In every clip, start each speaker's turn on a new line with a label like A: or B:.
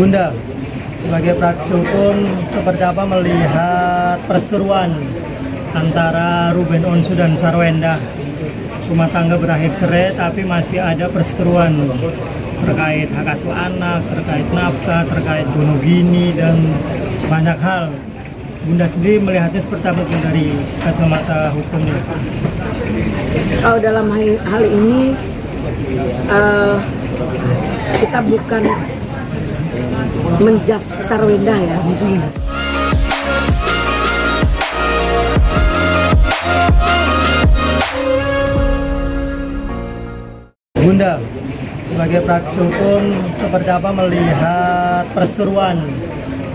A: Bunda, sebagai praktisi hukum, seperti apa melihat perseteruan antara Ruben Onsu dan Sarwenda? Rumah tangga berakhir cerai, tapi masih ada perseteruan terkait hak asuh anak, terkait nafkah, terkait gonogini, dan banyak hal. Bunda sendiri melihatnya seperti apa dari kacamata hukumnya?
B: Kalau dalam hal ini kita bukan menjas Sarwenda ya.
A: Bunda, sebagai praktisi hukum, seperti apa melihat perseteruan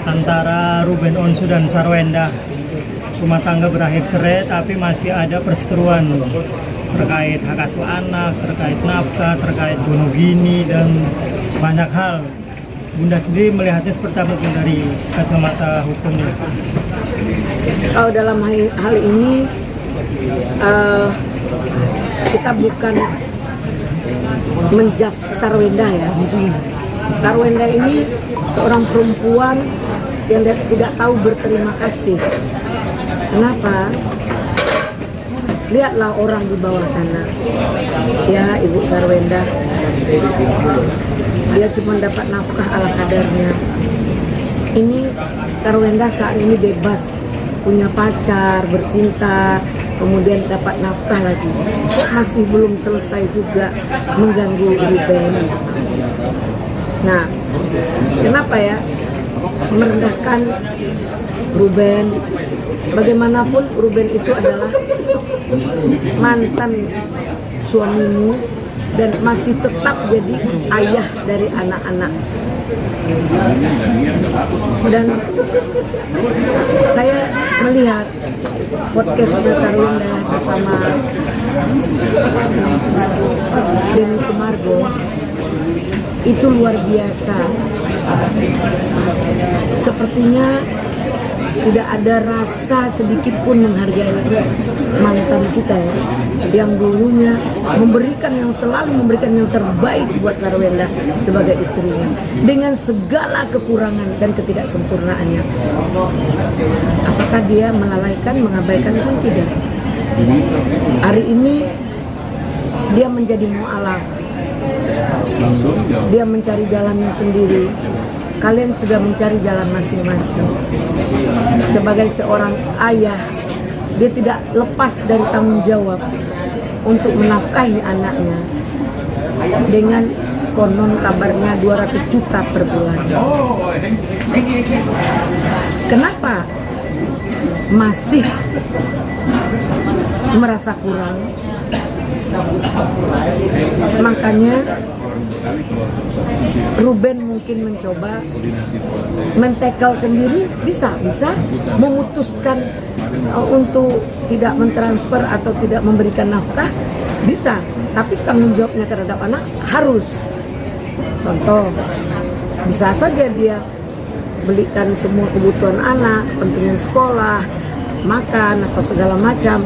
A: antara Ruben Onsu dan Sarwenda? Rumah tangga berakhir cerai, tapi masih ada perseteruan terkait hak asuh anak, terkait nafkah, terkait gonogini, dan banyak hal. Bunda sendiri melihatnya seperti apa dari kacamata hukumnya?
B: Kalau dalam hal ini kita bukan menjas Sarwenda ya. Sarwenda ini seorang perempuan yang tidak tahu berterima kasih. Kenapa? Lihatlah orang di bawah sana. Ya, Ibu Sarwenda, dia cuma dapat nafkah ala kadarnya. Ini Sarwenda saat ini bebas, punya pacar, bercinta, kemudian dapat nafkah lagi. Kok masih belum selesai juga mengganggu Ruben? Nah, kenapa ya merendahkan Ruben? Bagaimanapun Ruben itu adalah mantan suamimu dan masih tetap jadi ayah dari anak-anak. Dan saya melihat podcast Sarwenda bersama Denny Sumargo itu luar biasa. Sepertinya tidak ada rasa sedikit pun menghargai mantan kita ya, yang dulunya selalu memberikan yang terbaik buat Sarwenda sebagai istrinya dengan segala kekurangan dan ketidaksempurnaannya. Apakah dia melalaikan, mengabaikan? Kan tidak. Hari ini dia menjadi mu'alaf, dia mencari jalannya sendiri. Kalian sudah mencari jalan masing-masing. Sebagai seorang ayah, dia tidak lepas dari tanggung jawab untuk menafkahi anaknya dengan konon kabarnya 200 juta per bulan. Kenapa masih merasa kurang? Makanya Ruben mungkin mencoba mentekel sendiri, bisa memutuskan untuk tidak mentransfer atau tidak memberikan nafkah, bisa, tapi tanggung jawabnya terhadap anak harus. Contoh, bisa saja dia belikan semua kebutuhan anak, kepentingan sekolah, makan atau segala macam,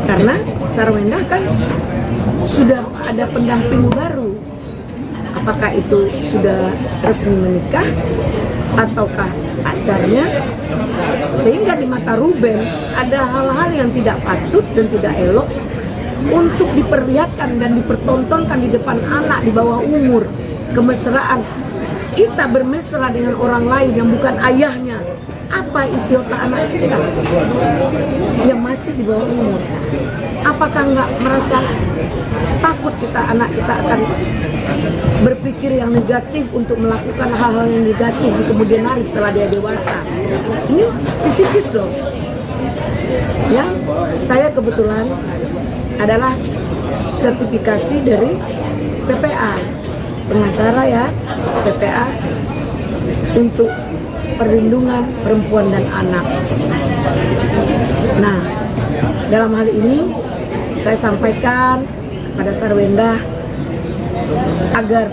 B: karena Sarwenda kan sudah ada pendamping baru. Apakah itu sudah resmi menikah ataukah pacarnya? Sehingga di mata Ruben ada hal-hal yang tidak patut dan tidak elok untuk diperlihatkan dan dipertontonkan di depan anak di bawah umur. Kemesraan kita bermesra dengan orang lain yang bukan ayahnya. Apa isi otak anak kita yang masih di bawah umur? Apakah nggak merasa takut anak kita akan berpikir yang negatif untuk melakukan hal-hal yang negatif di kemudian hari setelah dia dewasa? Ini psikis dong. Yang saya kebetulan adalah sertifikasi dari PPA, pengacara ya, PPA untuk perlindungan perempuan dan anak. Nah, dalam hal ini saya sampaikan kepada Sarwenda agar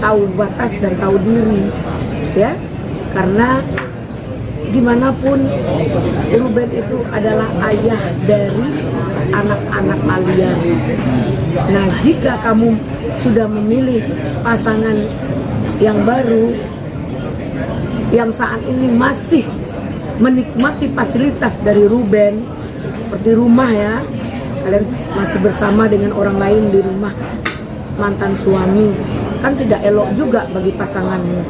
B: tahu batas dan tahu diri, ya, karena dimanapun Ruben itu adalah ayah dari anak-anak kalian. Nah, jika kamu sudah memilih pasangan yang baru yang saat ini masih menikmati fasilitas dari Ruben seperti rumah ya, kalian masih bersama dengan orang lain di rumah mantan suami, kan tidak elok juga bagi pasanganmu,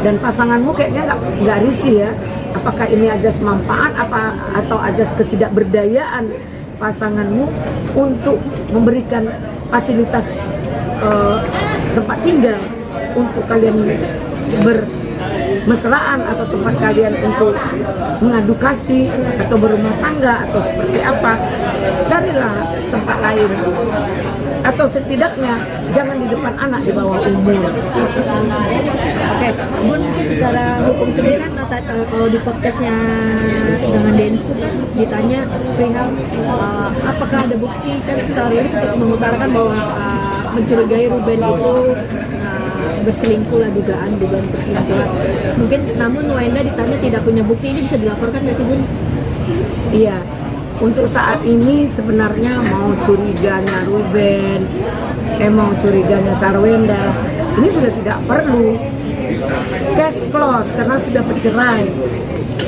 B: dan pasanganmu kayaknya nggak risih ya, apakah ini ajas manfaat apa atau ajas ketidakberdayaan pasanganmu untuk memberikan fasilitas tempat tinggal untuk kalian bermesraan atau tempat kalian untuk mengadu kasih atau berumah tangga atau seperti apa. Carilah tempat lain, atau setidaknya jangan di depan anak di bawah umur.
C: Oke, Bun, mungkin secara hukum sendiri kan kalau di podcastnya dengan Densu kan ditanya perihal apakah ada bukti, kan seharusnya sempat mengutarakan bahwa mencurigai Ruben itu berselingkuh lah, dugaan berselingkuh. Mungkin namun Wenda ditanya tidak punya bukti, ini bisa dilaporkan nggak sih, Bun?
B: Iya, untuk saat ini sebenarnya mau curiganya Ruben, mau curiganya Sarwenda, ini sudah tidak perlu. Case close karena sudah bercerai,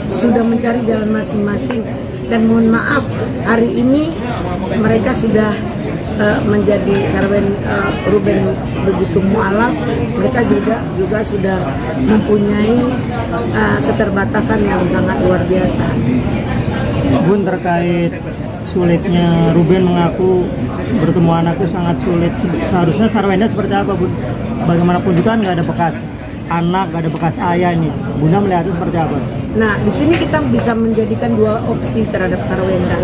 B: sudah mencari jalan masing-masing. Dan mohon maaf, hari ini mereka sudah menjadi Ruben begitu mualaf, mereka juga sudah mempunyai keterbatasan yang sangat luar biasa.
A: Bun, terkait sulitnya Ruben mengaku bertemu anakku sangat sulit, seharusnya Sarwenda seperti apa, Bun? Bagaimanapun juga kan nggak ada bekas anak, nggak ada bekas ayah nih. Bunda melihatnya seperti apa?
B: Nah, di sini kita bisa menjadikan dua opsi terhadap Sarwenda.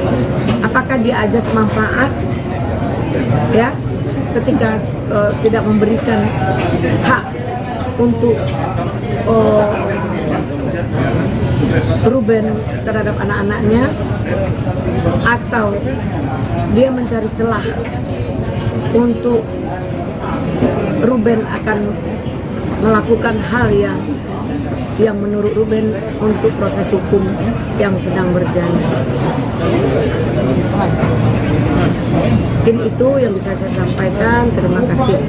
B: Apakah dia ajas manfaat, ya, ketika tidak memberikan hak untuk Ruben terhadap anak-anaknya, atau dia mencari celah untuk Ruben akan melakukan hal yang menurut Ruben untuk proses hukum yang sedang berjalan. Mungkin itu yang bisa saya sampaikan. Terima kasih.